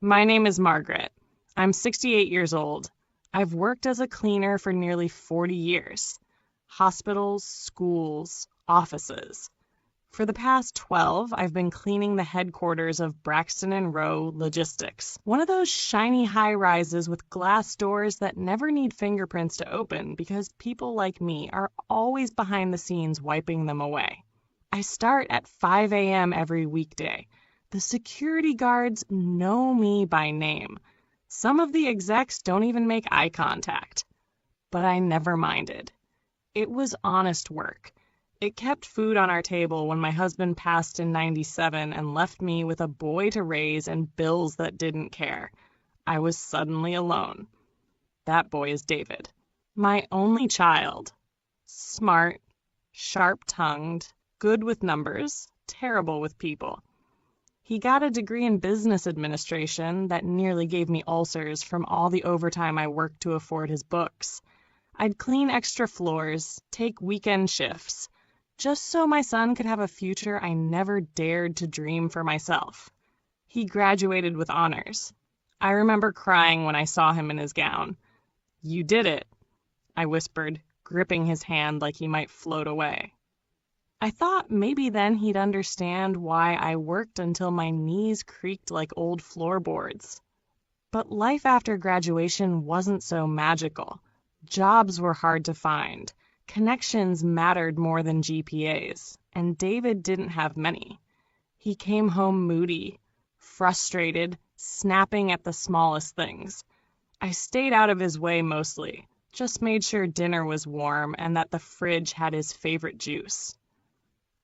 My name is Margaret. I'm 68 years old. I've worked as a cleaner for nearly 40 years. Hospitals, schools, offices. For the past 12, I've been cleaning the headquarters of Braxton and Rowe Logistics, one of those shiny high-rises with glass doors that never need fingerprints to open because people like me are always behind the scenes wiping them away. I start at 5 a.m. every weekday. The security guards know me by name. Some of the execs don't even make eye contact. But I never minded. It was honest work. It kept food on our table when my husband passed in '97 and left me with a boy to raise and bills that didn't care. I was suddenly alone. That boy is David. My only child. Smart, sharp-tongued, good with numbers, terrible with people. He got a degree in business administration that nearly gave me ulcers from all the overtime I worked to afford his books. I'd clean extra floors, take weekend shifts, just so my son could have a future I never dared to dream for myself. He graduated with honors. I remember crying when I saw him in his gown. "You did it," I whispered, gripping his hand like he might float away. I thought maybe then he'd understand why I worked until my knees creaked like old floorboards. But life after graduation wasn't so magical. Jobs were hard to find. Connections mattered more than GPAs, and David didn't have many. He came home moody, frustrated, snapping at the smallest things. I stayed out of his way mostly, just made sure dinner was warm and that the fridge had his favorite juice.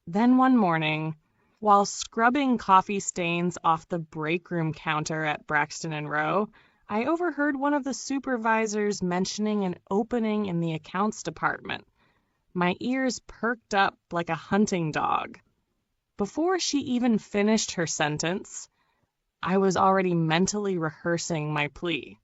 Then one morning, while scrubbing coffee stains off the break room counter at Braxton and Rowe, I overheard one of the supervisors mentioning an opening in the accounts department. My ears perked up like a hunting dog. Before she even finished her sentence, I was already mentally rehearsing my plea.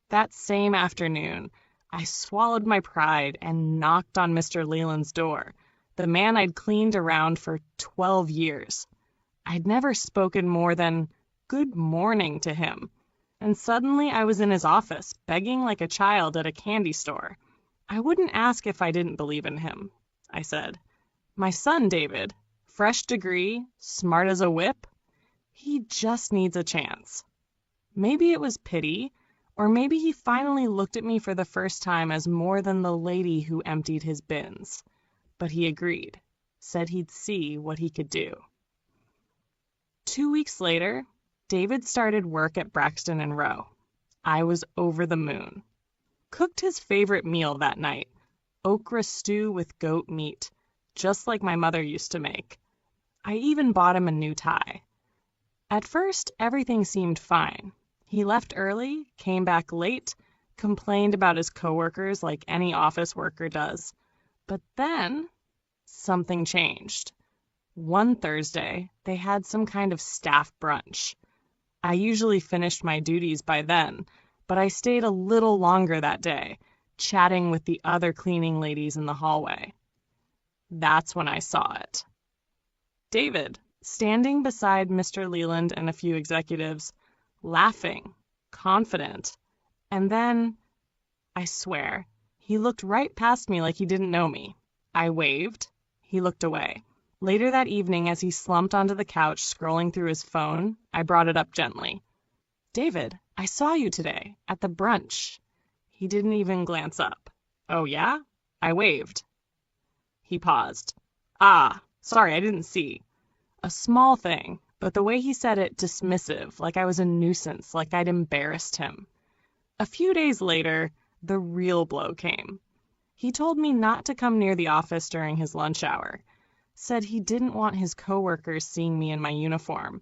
That same afternoon, I swallowed my pride and knocked on Mr. Leland's door, the man I'd cleaned around for 12 years. I'd never spoken more than "good morning" to him. And suddenly I was in his office, begging like a child at a candy store. "I wouldn't ask if I didn't believe in him," I said. "My son, David, fresh degree, smart as a whip. He just needs a chance." Maybe it was pity, or maybe he finally looked at me for the first time as more than the lady who emptied his bins. But he agreed, said he'd see what he could do. 2 weeks later, David started work at Braxton and Rowe. I was over the moon. Cooked his favorite meal that night, okra stew with goat meat, just like my mother used to make. I even bought him a new tie. At first, everything seemed fine. He left early, came back late, complained about his coworkers like any office worker does. But then, something changed. One Thursday, they had some kind of staff brunch. I usually finished my duties by then, but I stayed a little longer that day, chatting with the other cleaning ladies in the hallway. That's when I saw it. David, standing beside Mr. Leland and a few executives, laughing, confident, and then, I swear, he looked right past me like he didn't know me. I waved. He looked away. Later that evening, as he slumped onto the couch scrolling through his phone, I brought it up gently. "David, I saw you today, at the brunch." He didn't even glance up. "Oh, yeah?" I waved. He paused. "Ah, sorry, I didn't see." A small thing, but the way he said it dismissive, like I was a nuisance, like I'd embarrassed him. A few days later, the real blow came. He told me not to come near the office during his lunch hour. Said he didn't want his coworkers seeing me in my uniform.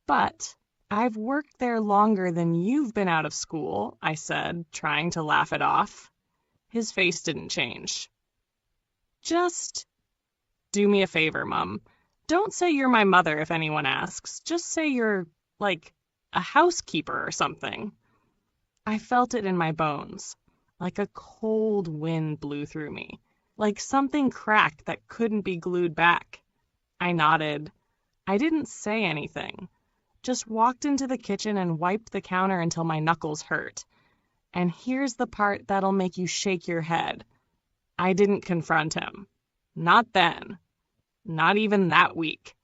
"But I've worked there longer than you've been out of school," I said, trying to laugh it off. His face didn't change. "Just do me a favor, Mum. Don't say you're my mother if anyone asks. Just say you're, like, a housekeeper or something." I felt it in my bones. Like a cold wind blew through me. Like something cracked that couldn't be glued back. I nodded. I didn't say anything. Just walked into the kitchen and wiped the counter until my knuckles hurt. And here's the part that'll make you shake your head. I didn't confront him. Not then. Not even that week.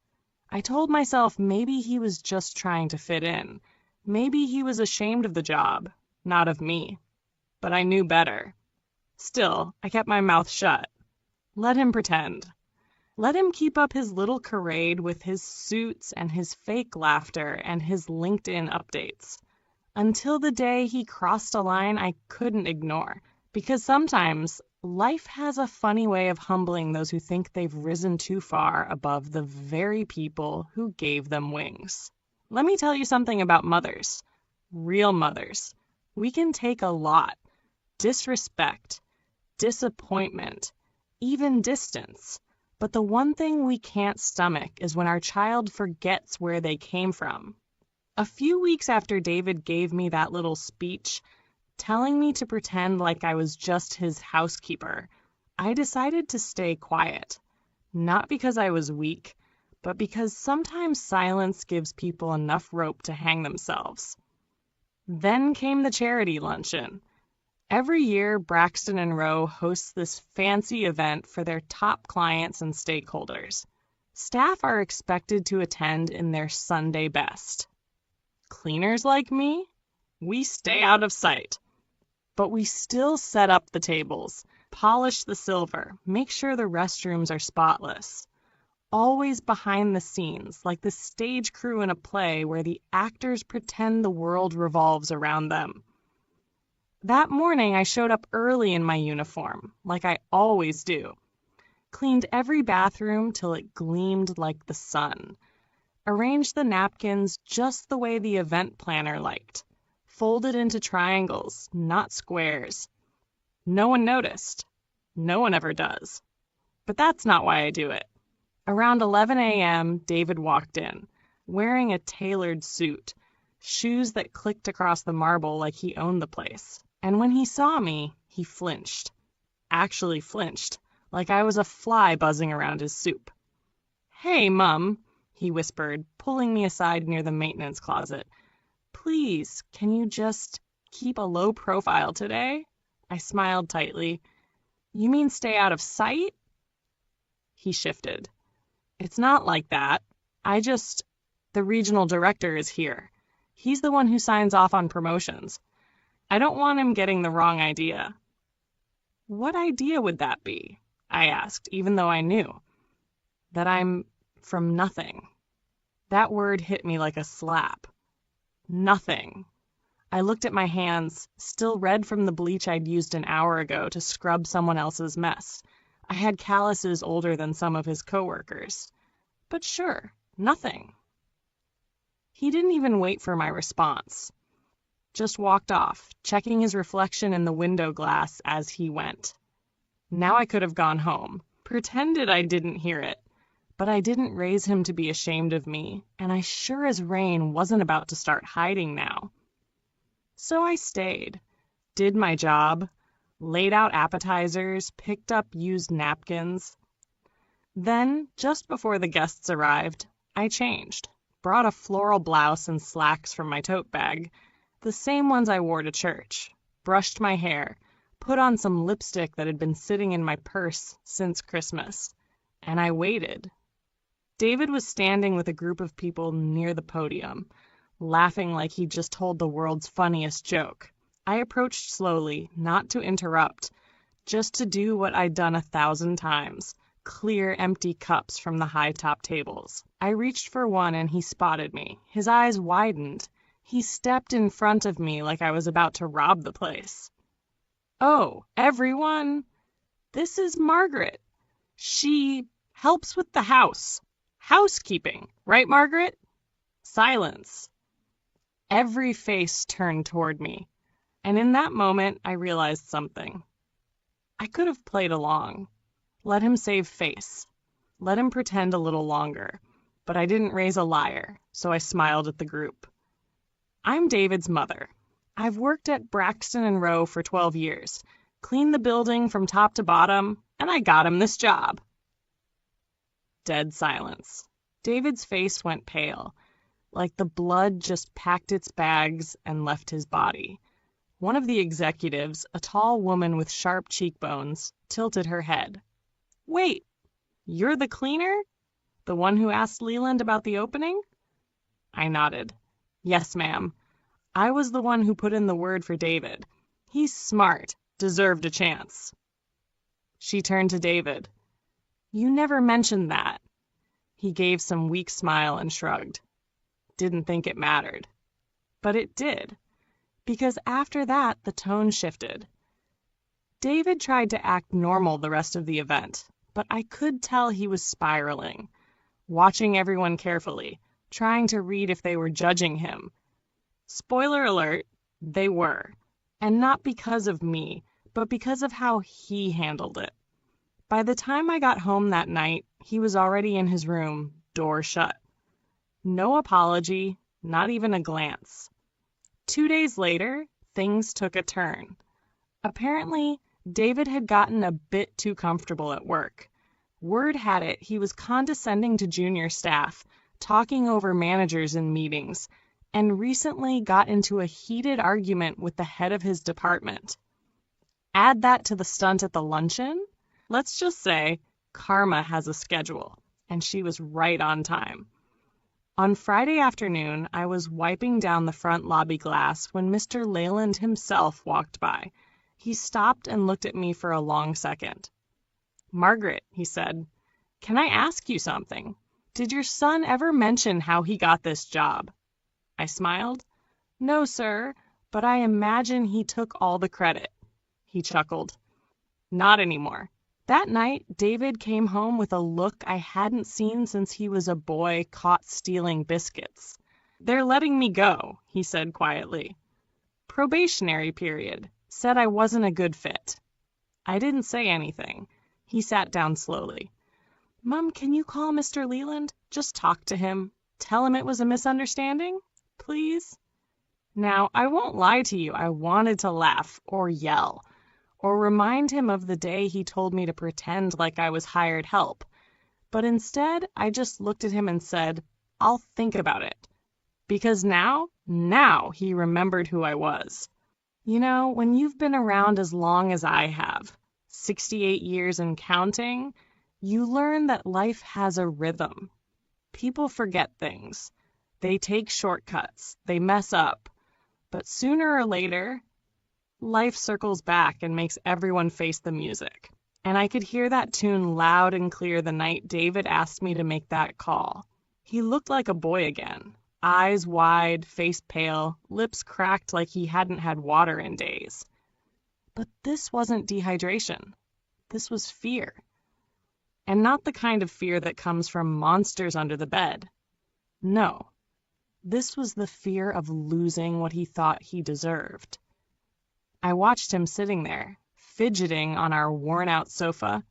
I told myself maybe he was just trying to fit in. Maybe he was ashamed of the job, not of me. But I knew better. Still, I kept my mouth shut. Let him pretend. Let him keep up his little charade with his suits and his fake laughter and his LinkedIn updates. Until the day he crossed a line I couldn't ignore. Because sometimes life has a funny way of humbling those who think they've risen too far above the very people who gave them wings. Let me tell you something about mothers. Real mothers. We can take a lot. Disrespect, disappointment, even distance. But the one thing we can't stomach is when our child forgets where they came from. A few weeks after David gave me that little speech, telling me to pretend like I was just his housekeeper, I decided to stay quiet. Not because I was weak, but because sometimes silence gives people enough rope to hang themselves. Then came the charity luncheon. Every year, Braxton and Rowe hosts this fancy event for their top clients and stakeholders. Staff are expected to attend in their Sunday best. Cleaners like me? We stay out of sight. But we still set up the tables, polish the silver, make sure the restrooms are spotless. Always behind the scenes, like the stage crew in a play where the actors pretend the world revolves around them. That morning, I showed up early in my uniform, like I always do. Cleaned every bathroom till it gleamed like the sun. Arranged the napkins just the way the event planner liked. Folded into triangles, not squares. No one noticed. No one ever does. But that's not why I do it. Around 11 a.m., David walked in, wearing a tailored suit, shoes that clicked across the marble like he owned the place. And when he saw me, he flinched. Actually flinched, like I was a fly buzzing around his soup. "Hey, Mum," he whispered, pulling me aside near the maintenance closet. "Please, can you just keep a low profile today?" I smiled tightly. "You mean stay out of sight?" He shifted. "It's not like that. The regional director is here. He's the one who signs off on promotions. I don't want him getting the wrong idea." "What idea would that be?" I asked, even though I knew. That I'm from nothing. That word hit me like a slap. Nothing. I looked at my hands, still red from the bleach I'd used an hour ago to scrub someone else's mess. I had calluses older than some of his coworkers. But sure, nothing. He didn't even wait for my response. Just walked off, checking his reflection in the window glass as he went. Now I could have gone home, pretended I didn't hear it, but I didn't raise him to be ashamed of me, and I sure as rain wasn't about to start hiding now. So I stayed, did my job, laid out appetizers, picked up used napkins. Then, just before the guests arrived, I changed, brought a floral blouse and slacks from my tote bag, the same ones I wore to church, brushed my hair, put on some lipstick that had been sitting in my purse since Christmas, and I waited. David was standing with a group of people near the podium, laughing like he'd just told the world's funniest joke. I approached slowly, not to interrupt, just to do what I'd done 1,000 times, clear empty cups from the high-top tables. I reached for one and he spotted me. His eyes widened. He stepped in front of me like I was about to rob the place. "Oh, everyone, this is Margaret. She helps with the house. Housekeeping, right, Margaret?" Silence. Every face turned toward me, and in that moment I realized something. I could have played along, let him save face, let him pretend a little longer, but I didn't raise a liar, so I smiled at the group. I'm David's mother. I've worked at Braxton and Rowe for 12 years, cleaned the building from top to bottom, and I got him this job. Dead silence. David's face went pale. like the blood just packed its bags and left his body. One of the executives, a tall woman with sharp cheekbones, tilted her head. "Wait, you're the cleaner? The one who asked Leland about the opening?" I nodded. "Yes, ma'am. I was the one who put in the word for David. He's smart, deserved a chance." She turned to David. "You never mentioned that." He gave some weak smile and shrugged. "Didn't think it mattered." But it did, because after that the tone shifted. David tried to act normal the rest of the event, but I could tell he was spiraling, watching everyone carefully, trying to read if they were judging him. Spoiler alert, they were, and not because of me, but because of how he handled it. By the time I got home that night, he was already in his room, door shut. No apology, not even a glance. 2 days later, things took a turn. Apparently, David had gotten a bit too comfortable at work. Word had it he was condescending to junior staff, talking over managers in meetings, and recently got into a heated argument with the head of his department. Add that to the stunt at the luncheon. Let's just say karma has a schedule, and she was right on time. On Friday afternoon, I was wiping down the front lobby glass when Mr. Leland himself walked by. He stopped and looked at me for a long second. "Margaret," he said, "can I ask you something? Did your son ever mention how he got this job?" I smiled. "No, sir, but I imagine he took all the credit." He chuckled. "Not anymore. That night, David came home with a look I hadn't seen since he was a boy caught stealing biscuits. 'They're letting me go,' he said quietly. 'Probationary period. Said I wasn't a good fit.' I didn't say anything. He sat down slowly. 'Mom, can you call Mr. Leland? Just talk to him. Tell him it was a misunderstanding? Please?' Now, I won't lie to you. I wanted to laugh or yell, or remind him of the day he told me to pretend like I was hired help. But instead, I just looked at him and said, 'I'll think about it.' Because now he remembered who I was. You know, when you've been around as long as I have, 68 years and counting, you learn that life has a rhythm. People forget things. They take shortcuts. They mess up. But sooner or later, life circles back and makes everyone face the music. And I could hear that tune loud and clear the night David asked me to make that call. He looked like a boy again. Eyes wide, face pale, lips cracked like he hadn't had water in days. But this wasn't dehydration. This was fear. And not the kind of fear that comes from monsters under the bed. No. This was the fear of losing what he thought he deserved. I watched him sitting there, fidgeting on our worn-out sofa,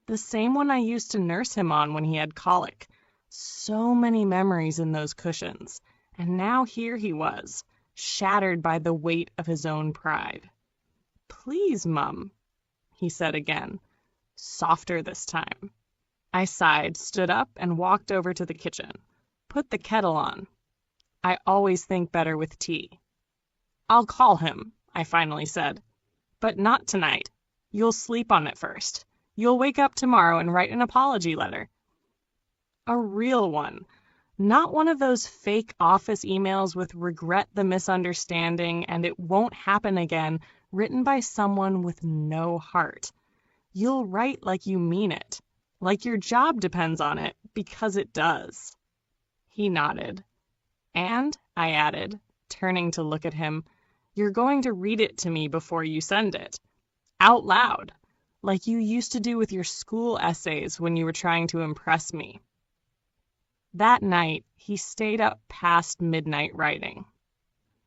the same one I used to nurse him on when he had colic. So many memories in those cushions, and now here he was, shattered by the weight of his own pride. "Please, Mum," he said again, softer this time. I sighed, stood up, and walked over to the kitchen. Put the kettle on. I always think better with tea. "I'll call him," I finally said. "But not tonight. You'll sleep on it first. You'll wake up tomorrow and write an apology letter. A real one. Not one of those fake office emails with 'regret the misunderstanding and it won't happen again' written by someone with no heart. You'll write like you mean it, like your job depends on it, because it does." He nodded. "And," I added, turning to look at him, "you're going to read it to me before you send it. Out loud, like you used to do with your school essays when you were trying to impress me." That night, he stayed up past midnight writing.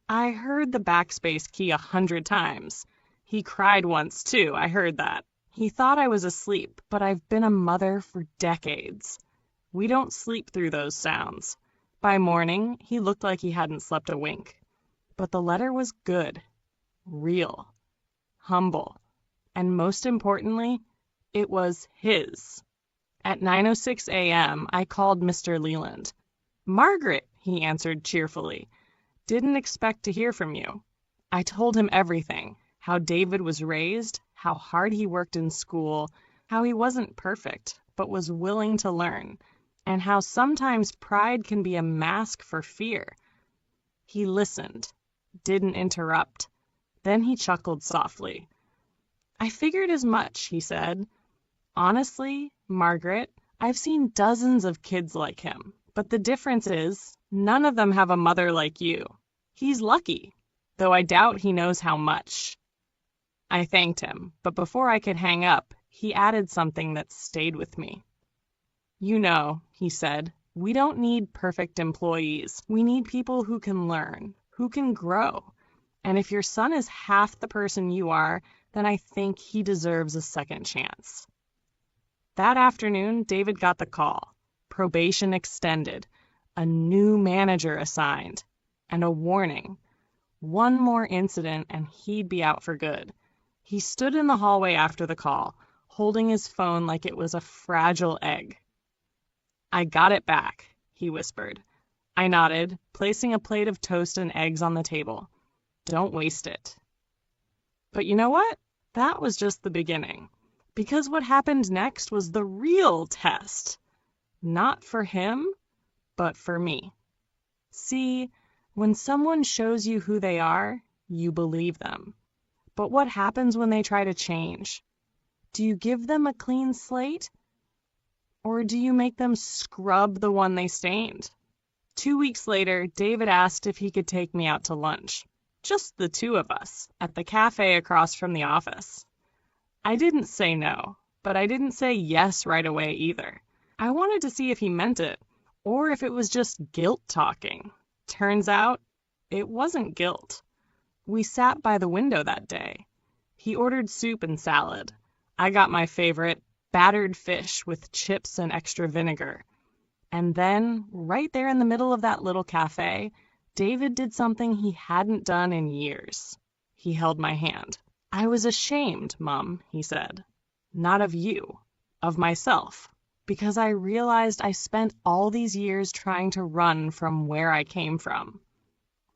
I heard the backspace key 100 times. He cried once, too, I heard that. He thought I was asleep, but I've been a mother for decades. We don't sleep through those sounds. By morning, he looked like he hadn't slept a wink. But the letter was good, real, humble, and most importantly, it was his. At 9:06 a.m., I called Mr. Leland. "Margaret," he answered cheerfully. Didn't expect to hear from you. I told him everything, how David was raised, how hard he worked in school, how he wasn't perfect, but was willing to learn, and how sometimes pride can be a mask for fear. He listened, didn't interrupt. Then he chuckled softly. I figured as much, he said. Honestly, Margaret, I've seen dozens of kids like him, but the difference is none of them have a mother like you. He's lucky, though I doubt he knows how much. I thanked him, but before I could hang up, he added something that stayed with me. You know, he said, we don't need perfect employees. We need people who can learn, who can grow. And if your son is half the person you are, then I think he deserves a second chance. That afternoon, David got the call. Probation extended, a new manager assigned, and a warning. One more incident and he'd be out for good. He stood in the hallway after the call, holding his phone like it was a fragile egg. I got it back, he whispered. I nodded, placing a plate of toast and eggs on the table. Don't waste it. But you know what? That was just the beginning. Because what happened next was the real test. Not for him, but for me. See, when someone shows you who they are, you believe them. But what happens when they try to change? Do you give them a clean slate? Or do you make them scrub the one they stained? 2 weeks later, David asked if he could take me out to lunch. Just the two of us, at the cafe across from the office. I didn't say no, but I didn't say yes right away either. I wanted to see if he meant it, or if it was just guilt talking. Turns out, it wasn't guilt. We sat by the window that day. He ordered soup and salad. I got my favorite, battered fish with chips and extra vinegar. And then, right there in the middle of that little cafe, David did something he hadn't done in years. He held my hand. I was ashamed, Mom, he said. Not of you, of myself, because I realized I spent all these years trying to run from where I came from.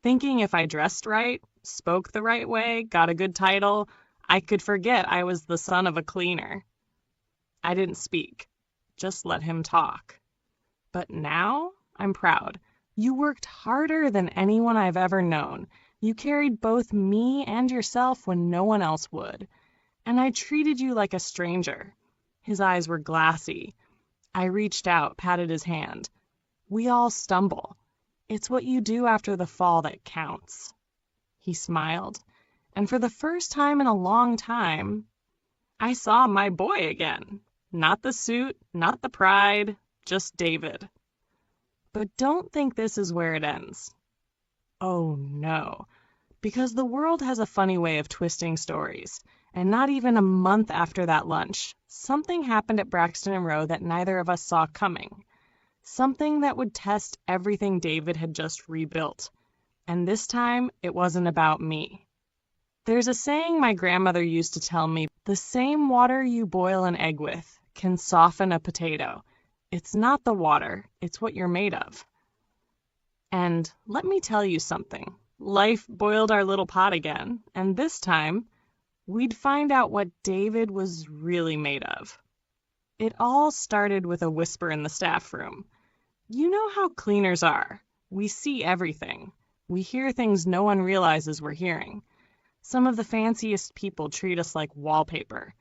Thinking if I dressed right, spoke the right way, got a good title, I could forget I was the son of a cleaner. I didn't speak, just let him talk. But now I'm proud. You worked harder than anyone I've ever known. You carried both me and yourself when no one else would. And I treated you like a stranger. His eyes were glassy. I reached out, patted his hand. We all stumble. It's what you do after the fall that counts. He smiled. And for the first time in a long time, I saw my boy again. Not the suit, not the pride, just David. But don't think this is where it ends. Oh, no. Because the world has a funny way of twisting stories. And not even a month after that lunch, something happened at Braxton and Rowe that neither of us saw coming. Something that would test everything David had just rebuilt. And this time, it wasn't about me. There's a saying my grandmother used to tell me, the same water you boil an egg with can soften a potato. It's not the water, it's what you're made of. And let me tell you something. Life boiled our little pot again, and this time, we'd find out what David was really made of. It all started with a whisper in the staff room. You know how cleaners are. We see everything. We hear things no one realizes we're hearing. Some of the fanciest people treat us like wallpaper.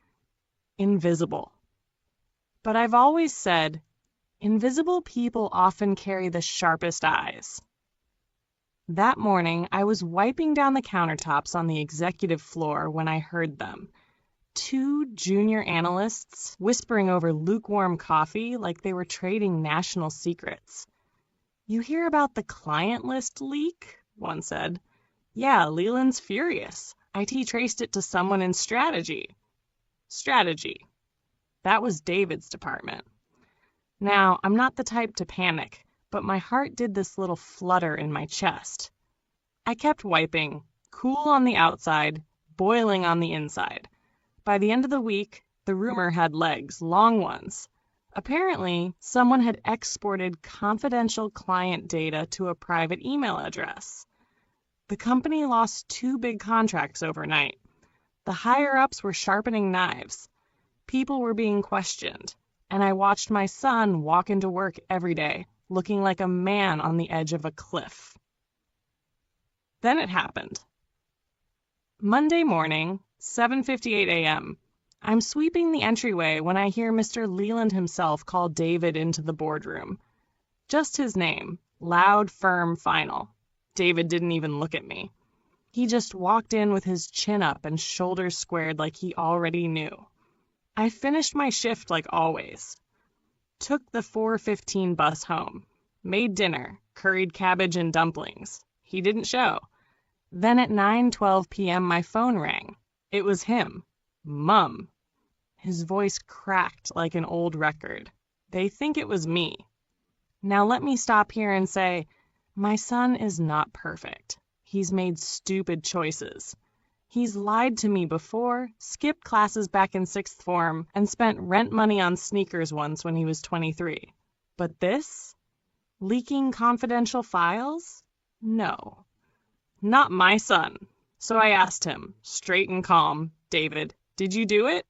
Invisible. But I've always said, invisible people often carry the sharpest eyes. That morning, I was wiping down the countertops on the executive floor when I heard them. 2 junior analysts whispering over lukewarm coffee like they were trading national secrets. You hear about the client list leak? One said. Yeah, Leland's furious. IT traced it to someone in strategy. Strategy. That was David's department. Now, I'm not the type to panic, but my heart did this little flutter in my chest. I kept wiping, cool on the outside, boiling on the inside. By the end of the week, the rumor had legs, long ones. Apparently, someone had exported confidential client data to a private email address. The company lost 2 big contracts overnight. The higher-ups were sharpening knives. People were being questioned, and I watched my son walk into work every day, looking like a man on the edge of a cliff. Then it happened. Monday morning, 7:58 a.m. I'm sweeping the entryway when I hear Mr. Leland himself call David into the boardroom. Just his name, loud, firm, final. David didn't even look at me. He just walked in with his chin up and shoulders squared like he already knew. I finished my shift like always. Took the 4:15 bus home. Made dinner, curried cabbage and dumplings. He didn't show. Then at 9:12 p.m. my phone rang. It was him. Mum. His voice cracked like an old record. They think it was me. Now let me stop here and say, my son is not perfect. He's made stupid choices. He's lied to me before, skipped classes back in 6th form, and spent rent money on sneakers once when he was 23. But this? Leaking confidential files? No. Not my son. So I asked him, straight and calm, David, did you do it?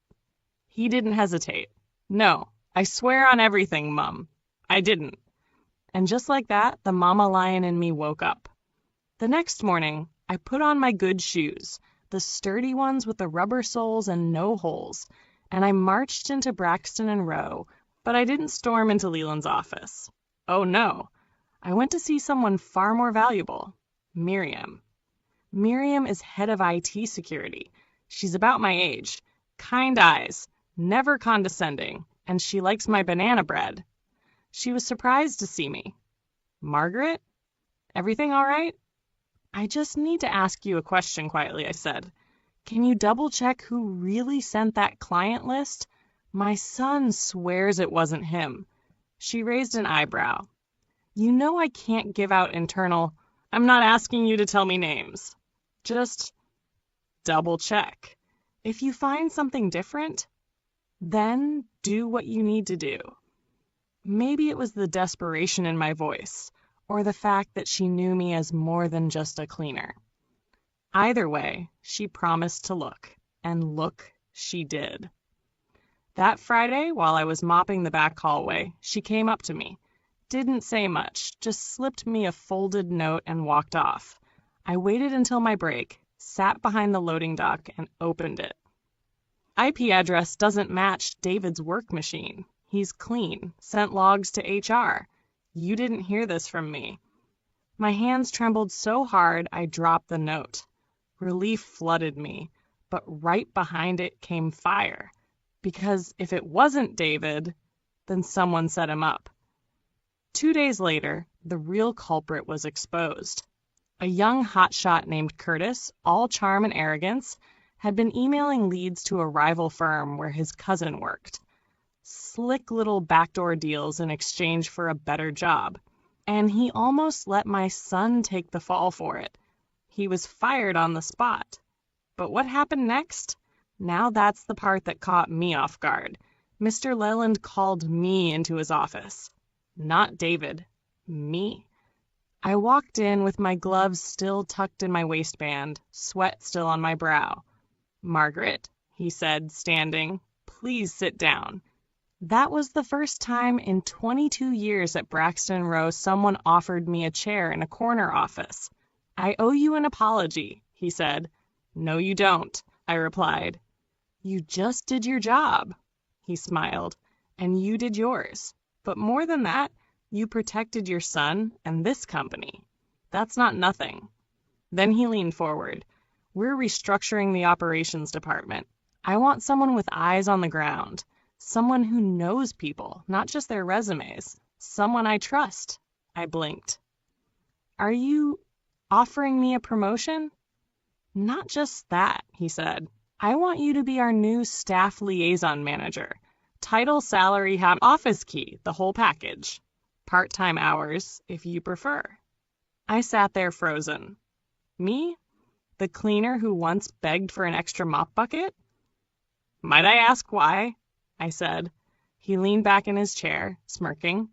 He didn't hesitate. No, I swear on everything, Mum. I didn't. And just like that, the mama lion in me woke up. The next morning, I put on my good shoes, the sturdy ones with the rubber soles and no holes, and I marched into Braxton and Rowe, but I didn't storm into Leland's office. Oh no, I went to see someone far more valuable, Miriam. Miriam is head of IT security. She's about my age, kind eyes, never condescending, and she likes my banana bread. She was surprised to see me. Margaret? Everything all right? I just need to ask you a question quietly, I said. Can you double-check who really sent that client list? My son swears it wasn't him. She raised an eyebrow. You know I can't give out internal... I'm not asking you to tell me names. Just double-check. If you find something different, then do what you need to do. Maybe it was the desperation in my voice, or the fact that she knew me as more than just a cleaner. Either way, she promised to look, and look she did. That Friday, while I was mopping the back hallway, she came up to me. Didn't say much, just slipped me a folded note and walked off. I waited until my break, sat behind the loading dock, and opened it. IP address doesn't match David's work machine. He's clean, sent logs to HR. You didn't hear this from me. My hands trembled so hard I dropped the note. Relief flooded me, but right behind it came fire. Because if it wasn't David, then someone set him up. 2 days later, the real culprit was exposed. A young hotshot named Curtis, all charm and arrogance, had been emailing leads to a rival firm where his cousin worked. Slick little backdoor deals in exchange for a better job. And he almost let my son take the fall for it. He was fired on the spot. But what happened next? Now that's the part that caught me off guard. Mr. Leland called me into his office. Not David. Me. I walked in with my gloves still tucked in my waistband, sweat still on my brow. Margaret, he said, standing, please sit down. That was the first time in 22 years at Braxton Row someone offered me a chair in a corner office. I owe you an apology, he said. No, you don't, I replied. You just did your job, he smiled, and you did yours. But more than that, you protected your son and this company. That's not nothing. Then he leaned forward. We're restructuring the operations department. I want someone with eyes on the ground. Someone who knows people, not just their resumes. Someone I trust. I blinked. Are you offering me a promotion? Not just that, he said. I want you to be our new staff liaison manager. Title, salary, office key, the whole package. Part-time hours, if you prefer. I sat there frozen. Me? The cleaner who once begged for an extra mop bucket? Might I ask why? I said. He leaned back in his chair, smirking.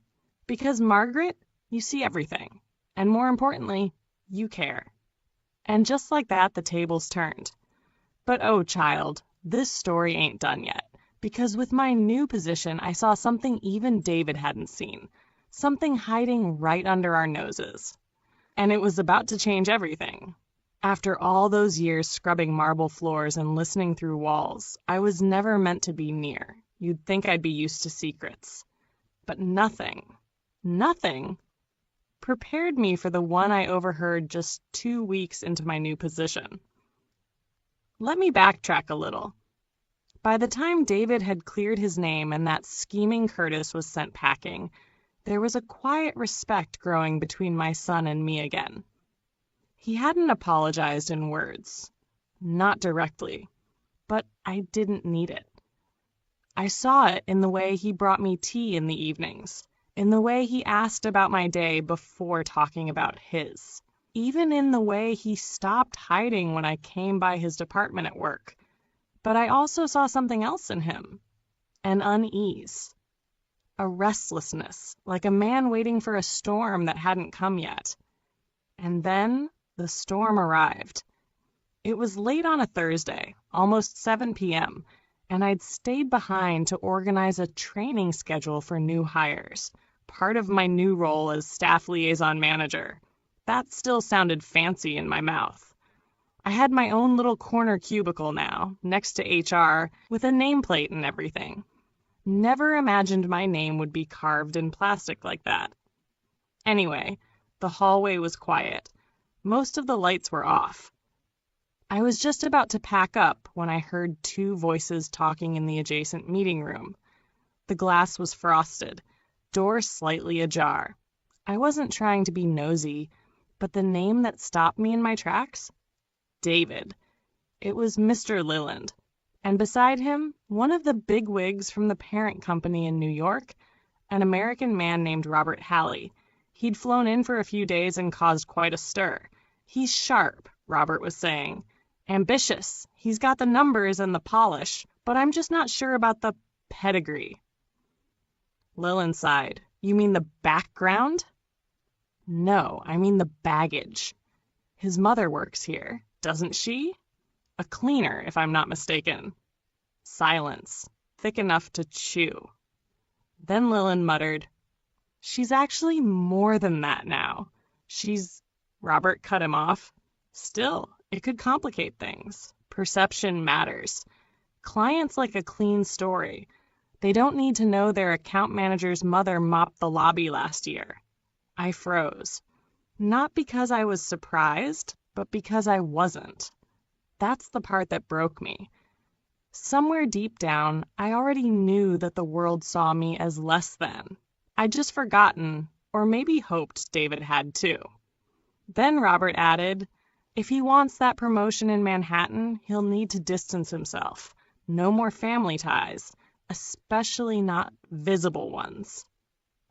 Because, Margaret, you see everything. And more importantly, you care. And just like that, the tables turned. But oh, child, this story ain't done yet. Because with my new position, I saw something even David hadn't seen. Something hiding right under our noses. And it was about to change everything. After all those years scrubbing marble floors and listening through walls, I was never meant to be near. You'd think I'd be used to secrets. But nothing prepared me for the one I overheard just 2 weeks into my new position. Let me backtrack a little. By the time David had cleared his name and that scheming Curtis was sent packing, there was a quiet respect growing between my son and me again. He hadn't apologized in words, not directly, but I didn't need it. I saw it in the way he brought me tea in the evenings, in the way he asked about my day before talking about his, even in the way he stopped hiding when I came by his department at work. But I also saw something else in him, an unease, a restlessness, like a man waiting for a storm that hadn't come yet. And then the storm arrived. It was late on a Thursday, almost 7 p.m., and I'd stayed behind to organize a training schedule for new hires, part of my new role as staff liaison manager. That still sounded fancy in my mouth. I had my own little corner cubicle now, next to HR, with a nameplate and everything. Never imagined my name would be carved in plastic like that. Anyway, the hallway was quiet. Most of the lights were off. I was just about to pack up when I heard 2 voices talking in the adjacent meeting room. The glass was frosted, door slightly ajar. I wasn't trying to be nosy, but the name that stopped me in my tracks? David. It was Mr. Leland. And beside him, one of the big wigs from the parent company in New York, an American man named Robert Halley. He'd flown in for a few days and caused quite a stir. He's sharp, Robert was saying. Ambitious. He's got the numbers and the polish, but I'm just not sure about the pedigree. Leland sighed. You mean the background? No, I mean the baggage. His mother works here, doesn't she? A cleaner, if I'm not mistaken. Silence, thick enough to chew. Then Leland muttered, She's actually more than that now. Robert cut him off. Still, it could complicate things. Perception matters. Clients like a clean story. They don't need to know their account manager's mother mopped the lobby last year. I froze. Not because I was surprised, but because I wasn't. That's the part that broke me. Somewhere deep down, I already knew that the world saw me as less than. I'd just forgotten, or maybe hoped David had too. Then Robert added, if he wants that promotion in Manhattan, he'll need to distance himself. No more family ties, especially not visible ones.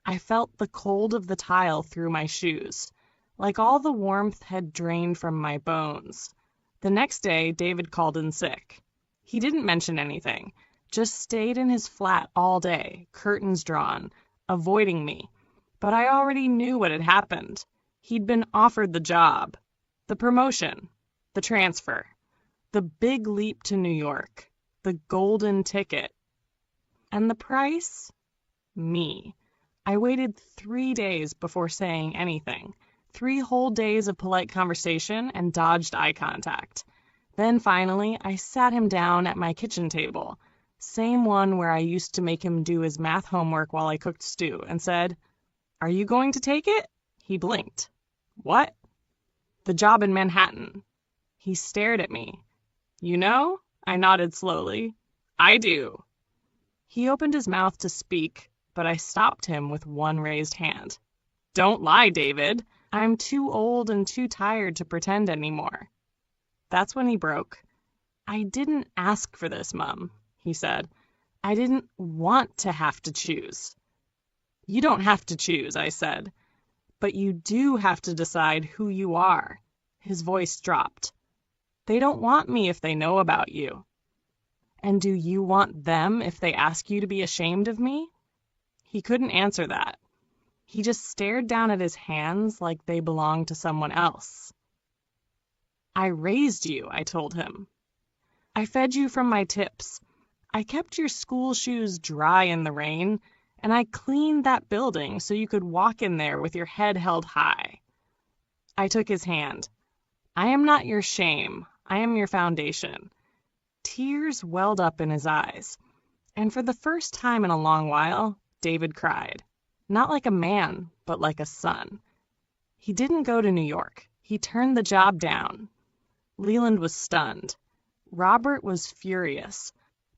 I felt the cold of the tile through my shoes, like all the warmth had drained from my bones. The next day, David called in sick. He didn't mention anything, just stayed in his flat all day, curtains drawn, avoiding me. But I already knew what had happened. He'd been offered the job, the promotion, the transfer, the big leap to New York, the golden ticket. And the price? Me. I waited 3 days before saying anything. 3 whole days of polite conversation and dodged eye contact. Then finally, I sat him down at my kitchen table, same one where I used to make him do his math homework while I cooked stew, and said, Are you going to take it? He blinked. What? The job in Manhattan. He stared at me. You know? I nodded slowly. I do. He opened his mouth to speak, but I stopped him with one raised hand. Don't lie, David. I'm too old and too tired to pretend anymore. That's when he broke. I didn't ask for this, Mum, he said. I didn't want to have to choose. You don't have to choose, I said. But you do have to decide who you are. His voice dropped. They don't want me if they know about you. And do you want them if they ask you to be ashamed of me? He couldn't answer that. He just stared down at his hands like they belonged to someone else. I raised you, I told him. I fed you from my tips. I kept your school shoes dry in the rain, and I cleaned that building so you could walk in there with your head held high. I took his hand. I am not your shame. I am your foundation. Tears welled up in his eyes, and for the first time in a long while, David cried. Not like a man, but like a son. He didn't go to New York. He turned the job down. Leland was stunned. Robert was furious.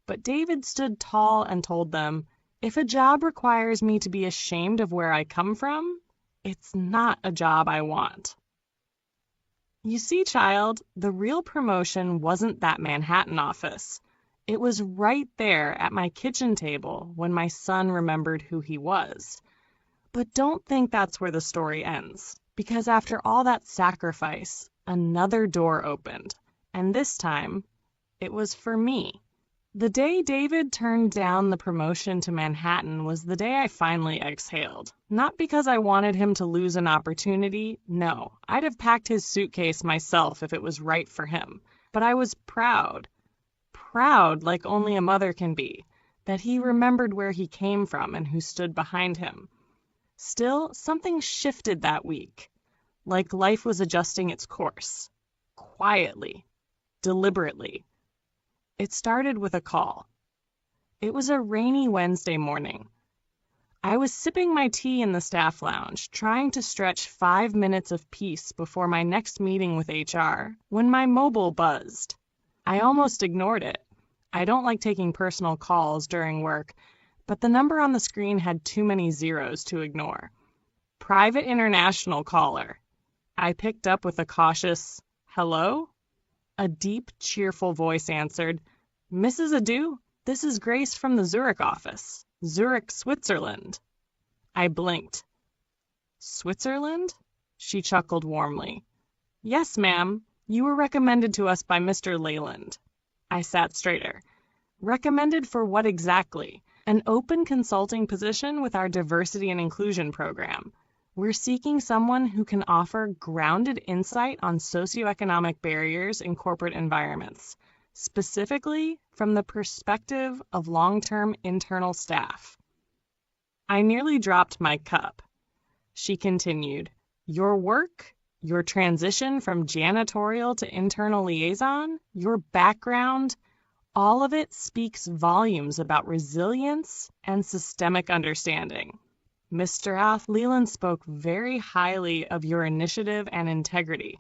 But David stood tall and told them, if a job requires me to be ashamed of where I come from, it's not a job I want. You see, child, the real promotion wasn't that Manhattan office. It was right there at my kitchen table when my son remembered who he was. But don't think that's where the story ends, because after all that sacrifice, another door opened, and this time, it was for me. The day David turned down the promotion to Manhattan was the day I finally exhaled. Not because I wanted him to lose an opportunity, no, I'd have packed his suitcase myself if it was right for him. But I was proud like only a mother can be, that he remembered where he came from and who stood behind him. Still, something shifted that week, like life was adjusting its course, quietly, deliberately. It started with a call. It was a rainy Wednesday morning. I was sipping my tea in the staff lounge, trying to stretch 5 minutes of peace before my next meeting with HR, when my mobile buzzed. I almost ignored it. I don't like taking personal calls during work, but the number on the screen had too many zeros to ignore. Private international caller. I picked up with a cautious, hello? A deep, cheerful voice answered, Mrs. Adu, this is Grace from the Zurich office. Zurich, Switzerland. I blinked. Switzerland? She chuckled warmly. Yes, ma'am. You were recommended to us by Mr. Leyland. I sat straighter. Recommended for what exactly? An open consulting position with our diversity and inclusion program. We're seeking someone who can offer grounded insight on socioeconomic barriers in corporate environments, specifically from the perspective of long-term internal staff. I nearly dropped my cup. She continued, your work, your transition from janitorial to internal liaison, your background, all of it speaks volumes about resilience and systemic understanding. Mr. Roth, Leland spoke very highly of your initiative and integrity.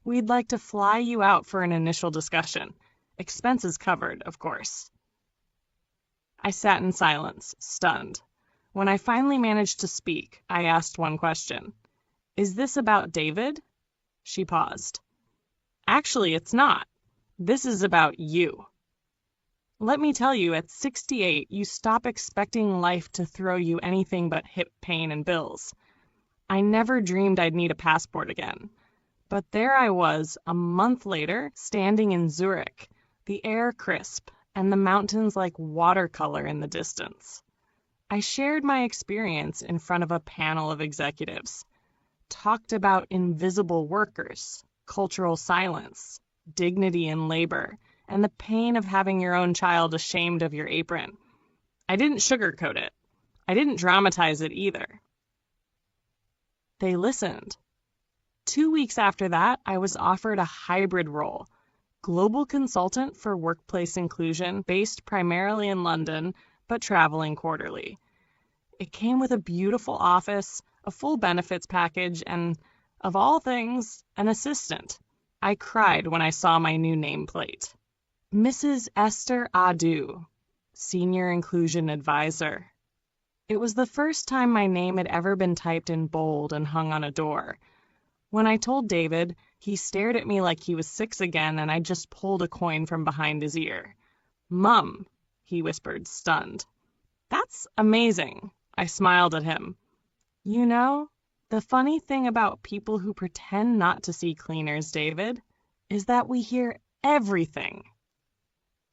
We'd like to fly you out for an initial discussion. Expenses covered, of course. I sat in silence, stunned. When I finally managed to speak, I asked one question. Is this about David? She paused. Actually, it's not. This is about you. Let me tell you, at 68, you stop expecting life to throw you anything but hip pain and bills. I never dreamed I'd need a passport again. But there I was, a month later, standing in Zurich, the air crisp, and the mountains like watercolor in the distance. I shared my experience in front of a panel of executives, talked about invisible workers, cultural silence, dignity in labor, and the pain of having your own child ashamed of your apron. I didn't sugarcoat it. I didn't dramatize it either. They listened. 2 weeks after that, I was offered a hybrid role, global consultant for workplace inclusion, based primarily in London, but traveling quarterly. It came with a beautiful office, a full benefits package, and, of all things, an assistant. I cried when I saw my new nameplate. Mrs. Esther Adu, Senior Inclusion Advisor. It was the first time my name had ever been typed in bold and hung on a door. When I told David, he stared at me like he was 6 again and I just pulled a coin from behind his ear. Mum, he whispered, stunned. That's amazing. I smiled at him. You know, the funny thing about people who pretend not to see cleaners, David, is that we hear everything.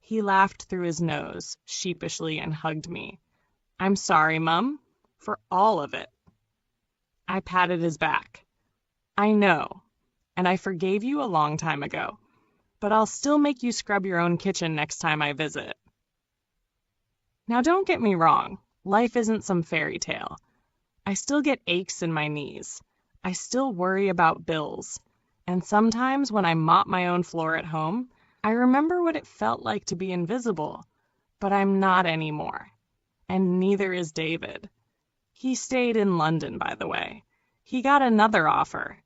He laughed through his nose, sheepishly, and hugged me. I'm sorry, Mum, for all of it. I patted his back. I know, and I forgave you a long time ago, but I'll still make you scrub your own kitchen next time I visit. Now don't get me wrong, life isn't some fairy tale. I still get aches in my knees. I still worry about bills. And sometimes when I mop my own floor at home, I remember what it felt like to be invisible. But I'm not anymore. And neither is David. He stayed in London, by the way. He got another offer.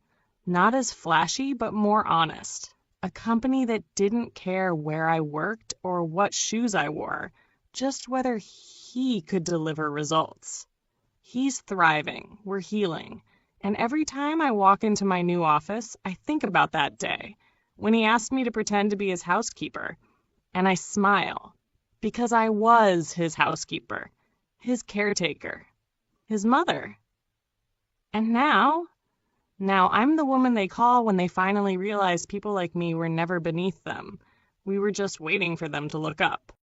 Not as flashy, but more honest. A company that didn't care where I worked or what shoes I wore, just whether he could deliver results. He's thriving, we're healing, and every time I walk into my new office, I think about that day, when he asked me to pretend to be his housekeeper, and I smile, because I was his housekeeper, his caretaker, his mother. And now I'm the woman they call when they finally realize people like me were never beneath them. We were just waiting for them to look up.